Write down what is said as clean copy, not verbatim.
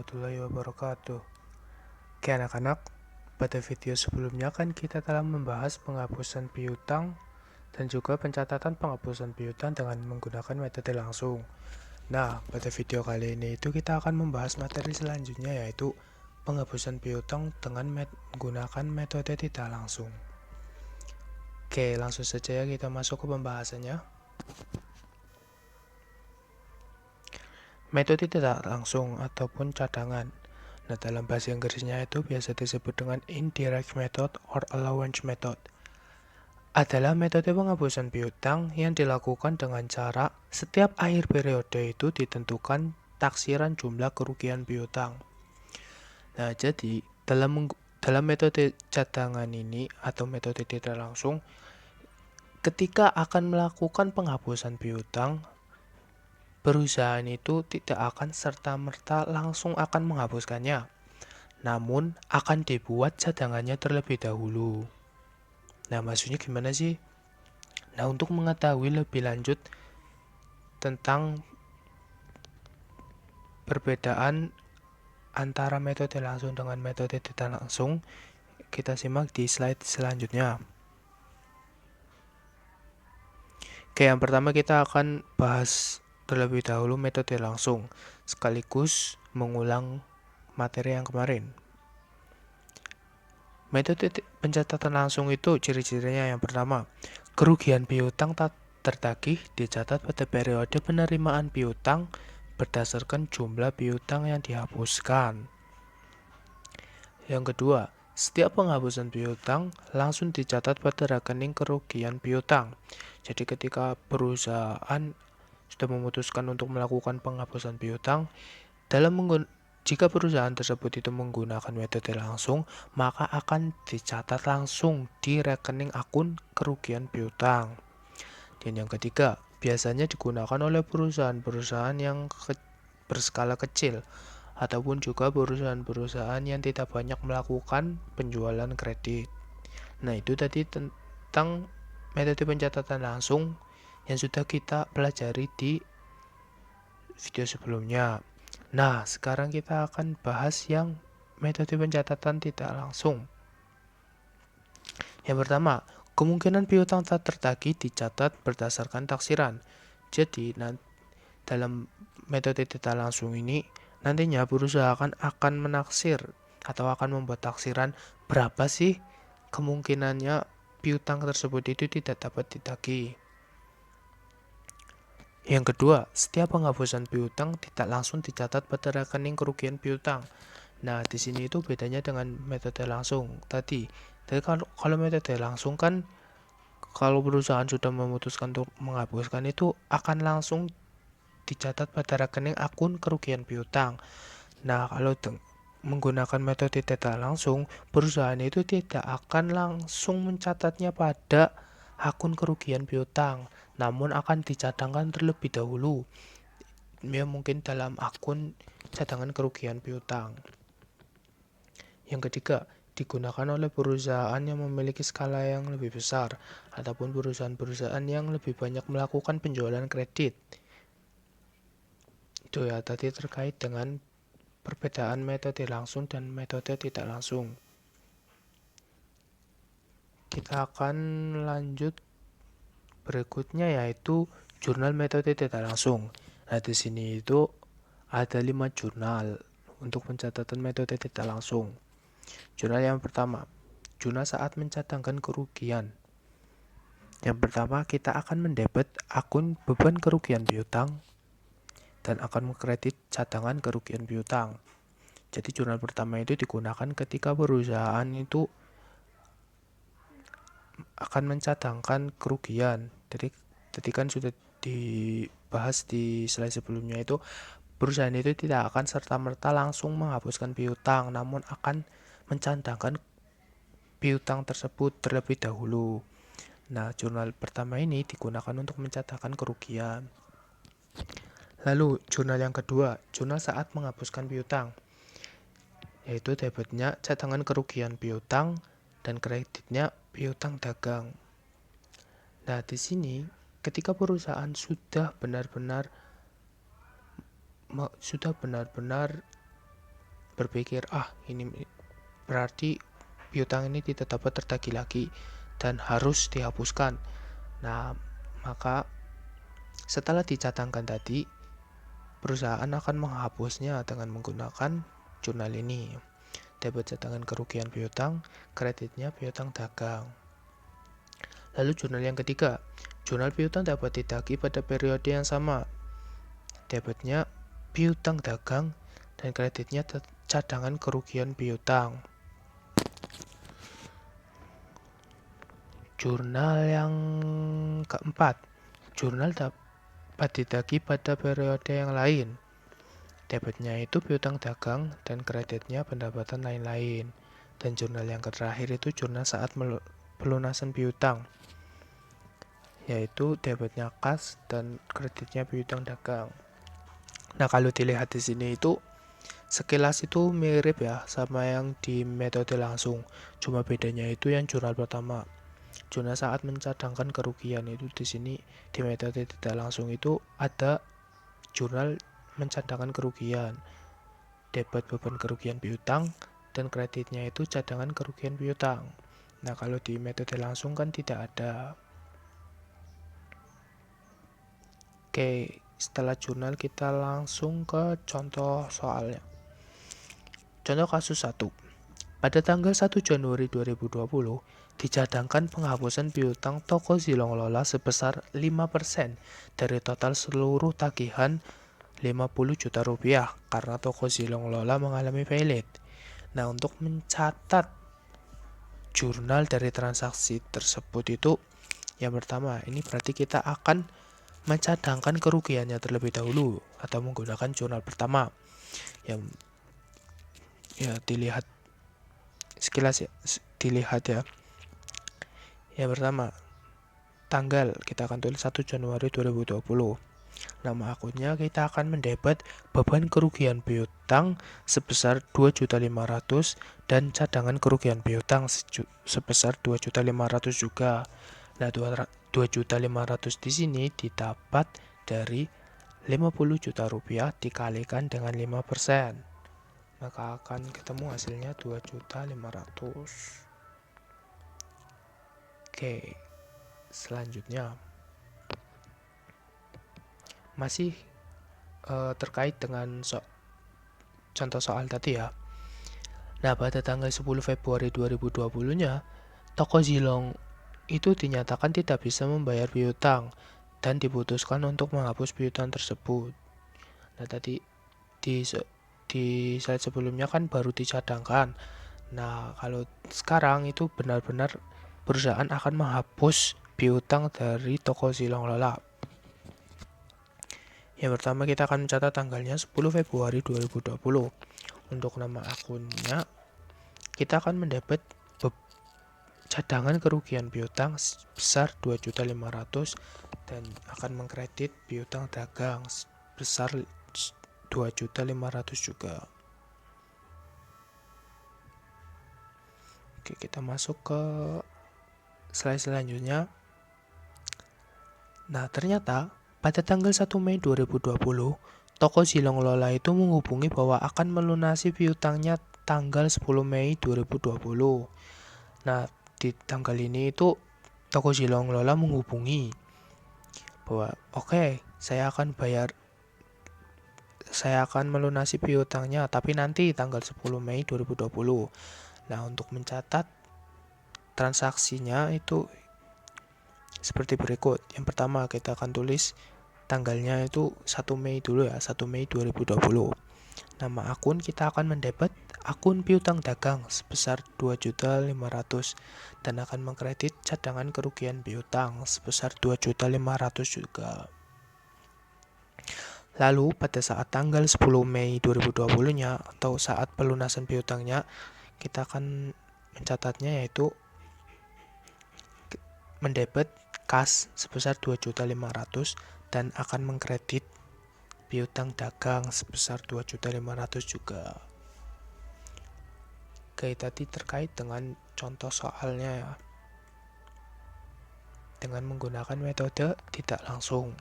warahmatullahi wabarakatuh. Oke anak-anak, pada video sebelumnya kan kita telah membahas penghapusan piutang dan juga pencatatan penghapusan piutang dengan menggunakan metode langsung. Nah, pada video kali ini itu kita akan membahas materi selanjutnya, yaitu penghapusan piutang dengan menggunakan metode tidak langsung. Oke, langsung saja ya kita masuk ke pembahasannya. Metode tidak langsung ataupun cadangan. Nah, dalam bahasa Inggrisnya itu biasa disebut dengan indirect method or allowance method. Adalah metode penghapusan piutang yang dilakukan dengan cara setiap akhir periode itu ditentukan taksiran jumlah kerugian piutang. Nah, jadi dalam metode cadangan ini atau metode tidak langsung, ketika akan melakukan penghapusan piutang, perusahaan itu tidak akan serta-merta langsung akan menghapuskannya, namun akan dibuat cadangannya terlebih dahulu. Nah, maksudnya gimana sih? Nah, untuk mengetahui lebih lanjut tentang perbedaan antara metode langsung dengan metode tidak langsung, kita simak di slide selanjutnya. Oke, yang pertama kita akan bahas terlebih dahulu metode langsung, sekaligus mengulang materi yang kemarin. Metode pencatatan langsung itu ciri-cirinya yang pertama, kerugian piutang tak tertagih dicatat pada periode penerimaan piutang berdasarkan jumlah piutang yang dihapuskan. Yang kedua, setiap penghapusan piutang langsung dicatat pada rekening kerugian piutang. Jadi ketika perusahaan sudah memutuskan untuk melakukan penghapusan piutang, jika perusahaan tersebut itu menggunakan metode langsung, maka akan dicatat langsung di rekening akun kerugian piutang. Dan yang ketiga, biasanya digunakan oleh perusahaan-perusahaan yang berskala kecil ataupun juga perusahaan-perusahaan yang tidak banyak melakukan penjualan kredit. Nah, itu tadi tentang metode pencatatan langsung yang sudah kita pelajari di video sebelumnya. Nah, sekarang kita akan bahas yang metode pencatatan tidak langsung. Yang pertama, kemungkinan piutang tak tertagih dicatat berdasarkan taksiran. Jadi, dalam metode tidak langsung ini, nantinya perusahaan akan menaksir atau akan membuat taksiran berapa sih kemungkinannya piutang tersebut itu tidak dapat ditagih. Yang kedua, setiap penghapusan piutang tidak langsung dicatat pada rekening kerugian piutang. Nah, di sini itu bedanya dengan metode langsung tadi. Jadi kalau metode langsung kan kalau perusahaan sudah memutuskan untuk menghapuskan itu akan langsung dicatat pada rekening akun kerugian piutang. Nah, kalau menggunakan metode tidak langsung, perusahaan itu tidak akan langsung mencatatnya pada akun kerugian piutang, namun akan dicadangkan terlebih dahulu. Ya, mungkin dalam akun cadangan kerugian piutang. Yang ketiga, digunakan oleh perusahaan yang memiliki skala yang lebih besar ataupun perusahaan-perusahaan yang lebih banyak melakukan penjualan kredit. Itu ya tadi terkait dengan perbedaan metode langsung dan metode tidak langsung. Kita akan lanjut berikutnya, yaitu jurnal metode tidak langsung. Nah, di sini itu ada 5 jurnal untuk pencatatan metode tidak langsung. Jurnal yang pertama, jurnal saat mencatangkan kerugian. Yang pertama, kita akan mendebet akun beban kerugian piutang dan akan mengkredit cadangan kerugian piutang. Jadi jurnal pertama itu digunakan ketika perusahaan itu akan mencadangkan kerugian. Jadi kan sudah dibahas di slide sebelumnya itu, perusahaan itu tidak akan serta-merta langsung menghapuskan piutang, namun akan mencadangkan piutang tersebut terlebih dahulu. Nah, jurnal pertama ini digunakan untuk mencatatkan kerugian. Lalu, jurnal yang kedua, jurnal saat menghapuskan piutang, yaitu debitnya cadangan kerugian piutang dan kreditnya piutang dagang. Nah, di sini ketika perusahaan sudah benar-benar berpikir, ini berarti piutang ini tidak dapat tertagih lagi dan harus dihapuskan. Nah, maka setelah dicadangkan tadi, perusahaan akan menghapusnya dengan menggunakan jurnal ini. Debit cadangan kerugian piutang, kreditnya piutang dagang. Lalu jurnal yang ketiga, jurnal piutang dapat ditagih pada periode yang sama. Debitnya piutang dagang dan kreditnya cadangan kerugian piutang. Jurnal yang keempat, jurnal dapat ditagih pada periode yang lain. Debitnya itu piutang dagang dan kreditnya pendapatan lain-lain. Dan jurnal yang terakhir itu jurnal saat pelunasan piutang, yaitu debitnya kas dan kreditnya piutang dagang. Nah, kalau dilihat di sini itu sekilas itu mirip ya sama yang di metode langsung. Cuma bedanya itu yang jurnal pertama. Jurnal saat mencadangkan kerugian itu di sini di metode tidak langsung itu ada jurnal mencadangkan kerugian, debit beban kerugian piutang, dan kreditnya itu cadangan kerugian piutang. Nah, kalau di metode langsung kan tidak ada. Oke, setelah jurnal kita langsung ke contoh soalnya. Contoh kasus 1. Pada tanggal 1 Januari 2020, dicadangkan penghapusan piutang toko Zilong Lola sebesar 5% dari total seluruh tagihan 50 juta rupiah karena toko Zilong Lola mengalami failit. Nah, untuk mencatat jurnal dari transaksi tersebut itu, yang pertama, ini berarti kita akan mencadangkan kerugiannya terlebih dahulu atau menggunakan jurnal pertama. Yang dilihat sekilas ya, dilihat ya. Yang pertama, tanggal kita akan tulis 1 Januari 2020. Nama akunnya kita akan mendebet beban kerugian piutang sebesar 2.500.000 dan cadangan kerugian piutang sebesar 2.500.000 juga. Nah, 2.500.000 di sini didapat dari 50 juta rupiah dikalikan dengan 5%. Maka akan ketemu hasilnya 2.500.000. Oke, selanjutnya masih terkait dengan contoh soal tadi ya. Nah, pada tanggal 10 Februari 2020-nya, toko Zilong itu dinyatakan tidak bisa membayar piutang dan diputuskan untuk menghapus piutang tersebut. Nah, tadi di slide sebelumnya kan baru dicadangkan. Nah, kalau sekarang itu benar-benar perusahaan akan menghapus piutang dari toko Zilong Lola. Yang pertama kita akan mencatat tanggalnya 10 Februari 2020. Untuk nama akunnya kita akan mendebet cadangan kerugian piutang sebesar 2.500.000 dan akan mengkredit piutang dagang sebesar 2.500.000 juga. Oke, kita masuk ke slide selanjutnya. Nah, ternyata pada tanggal 1 Mei 2020, toko Zilong Lola itu menghubungi bahwa akan melunasi piutangnya tanggal 10 Mei 2020. Nah, di tanggal ini itu toko Zilong Lola menghubungi bahwa saya akan melunasi piutangnya tapi nanti tanggal 10 Mei 2020. Nah, untuk mencatat transaksinya itu seperti berikut. Yang pertama kita akan tulis tanggalnya itu 1 Mei dulu ya, 1 Mei 2020. Nama akun kita akan mendebet akun piutang dagang sebesar 2.500.000 dan akan mengkredit cadangan kerugian piutang sebesar 2.500.000 juga. Lalu pada saat tanggal 10 Mei 2020-nya atau saat pelunasan piutangnya, kita akan mencatatnya yaitu mendebet kas sebesar 2.500.000 dan akan mengkredit piutang dagang sebesar 2.500.000 juga. Oke, tadi terkait dengan contoh soalnya ya, dengan menggunakan metode tidak langsung.